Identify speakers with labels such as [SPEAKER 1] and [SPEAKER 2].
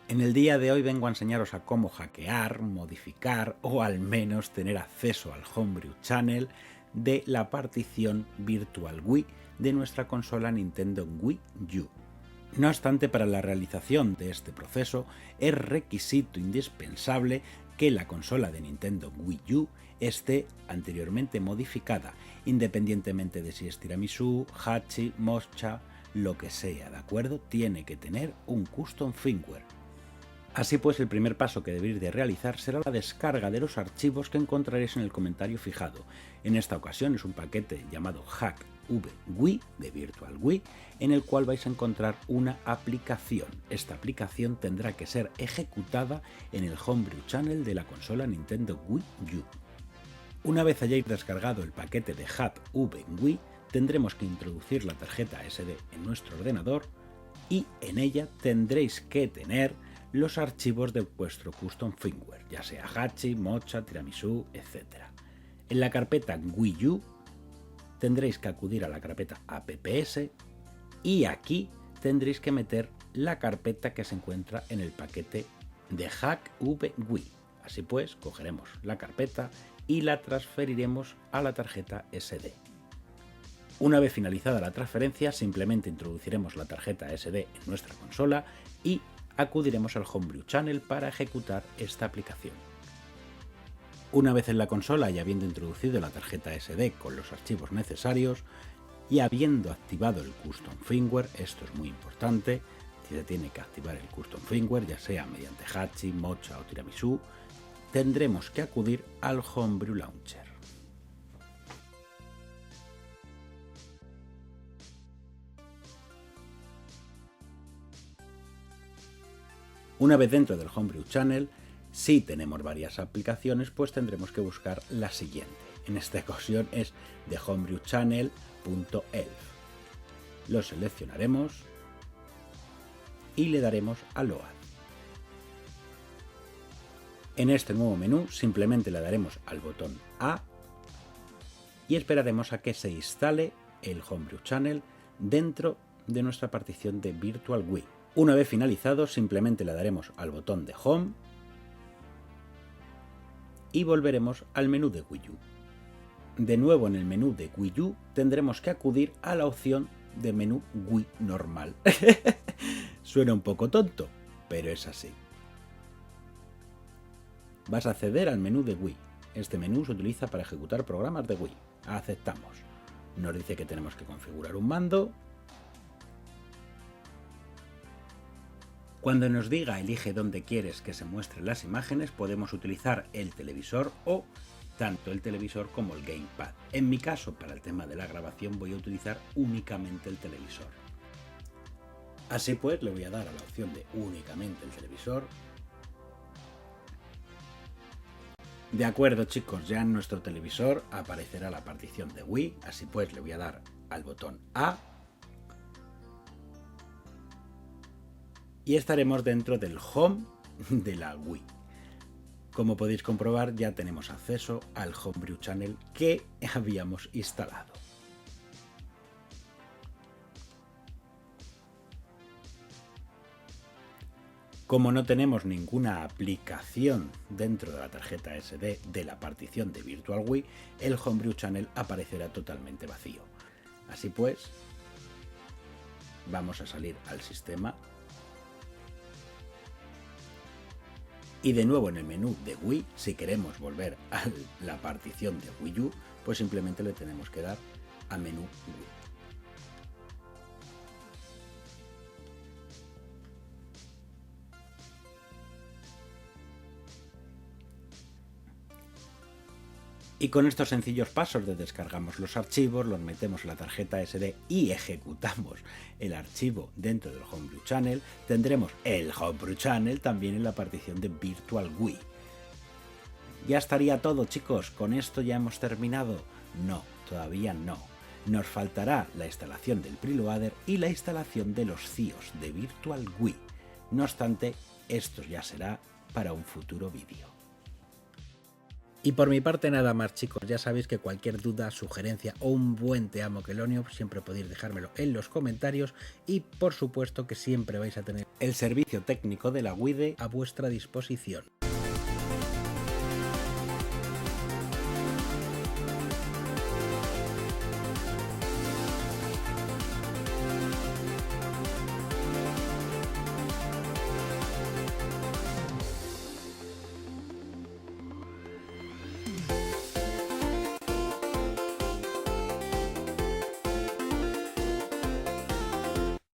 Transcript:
[SPEAKER 1] En el día de hoy vengo a enseñaros a cómo hackear, modificar o al menos tener acceso al Homebrew Channel de la partición Virtual Wii de nuestra consola Nintendo Wii U. No obstante, para la realización de este proceso es requisito indispensable que la consola de Nintendo Wii U esté anteriormente modificada, independientemente de si es tiramisú, hachi, mocha, lo que sea, ¿de acuerdo? Tiene que tener un custom firmware. Así pues, el primer paso que debéis de realizar será la descarga de los archivos que encontraréis en el comentario fijado. En esta ocasión es un paquete llamado HackVWii de Virtual Wii, en el cual vais a encontrar una aplicación. Esta aplicación tendrá que ser ejecutada en el Homebrew Channel de la consola Nintendo Wii U. Una vez hayáis descargado el paquete de HackVWii, tendremos que introducir la tarjeta SD en nuestro ordenador y en ella tendréis que tener los archivos de vuestro custom firmware, ya sea hachi, mocha, tiramisú, etc. En la carpeta Wii U tendréis que acudir a la carpeta apps y aquí tendréis que meter la carpeta que se encuentra en el paquete de HackVWii. Así pues, cogeremos la carpeta y la transferiremos a la tarjeta SD. Una vez finalizada la transferencia, simplemente introduciremos la tarjeta SD en nuestra consola y acudiremos al Homebrew Channel para ejecutar esta aplicación. Una vez en la consola y habiendo introducido la tarjeta SD con los archivos necesarios y habiendo activado el custom firmware, esto es muy importante, se tiene que activar el custom firmware, ya sea mediante hachi, mocha o tiramisú, tendremos que acudir al Homebrew Launcher. Una vez dentro del Homebrew Channel, si tenemos varias aplicaciones, pues tendremos que buscar la siguiente. En esta ocasión es de homebrewchannel.elf. Lo seleccionaremos y le daremos a Load. En este nuevo menú simplemente le daremos al botón A y esperaremos a que se instale el Homebrew Channel dentro de nuestra partición de Virtual Wii. Una vez finalizado, simplemente le daremos al botón de Home y volveremos al menú de Wii U. De nuevo en el menú de Wii U tendremos que acudir a la opción de menú Wii normal. Suena un poco tonto, pero es así. Vas a acceder al menú de Wii. Este menú se utiliza para ejecutar programas de Wii. Aceptamos. Nos dice que tenemos que configurar un mando. Cuando nos diga elige dónde quieres que se muestren las imágenes, podemos utilizar el televisor o tanto el televisor como el gamepad. En mi caso, para el tema de la grabación, voy a utilizar únicamente el televisor. Así pues, le voy a dar a la opción de únicamente el televisor. De acuerdo, chicos, ya en nuestro televisor aparecerá la partición de Wii. Así pues, le voy a dar al botón A. Y estaremos dentro del Home de la Wii. Como podéis comprobar, ya tenemos acceso al Homebrew Channel que habíamos instalado. Como no tenemos ninguna aplicación dentro de la tarjeta SD de la partición de Virtual Wii, el Homebrew Channel aparecerá totalmente vacío. Así pues, vamos a salir al sistema. Y de nuevo en el menú de Wii, si queremos volver a la partición de Wii U, pues simplemente le tenemos que dar a menú Wii. Y con estos sencillos pasos de descargamos los archivos, los metemos en la tarjeta SD y ejecutamos el archivo dentro del Homebrew Channel, tendremos el Homebrew Channel también en la partición de Virtual Wii. Ya estaría todo, chicos, ¿con esto ya hemos terminado? No, todavía no. Nos faltará la instalación del preloader y la instalación de los CIOs de Virtual Wii. No obstante, esto ya será para un futuro vídeo. Y por mi parte nada más, chicos, ya sabéis que cualquier duda, sugerencia o un buen te amo Quelonio siempre podéis dejármelo en los comentarios y por supuesto que siempre vais a tener el servicio técnico de la WIDE a vuestra disposición.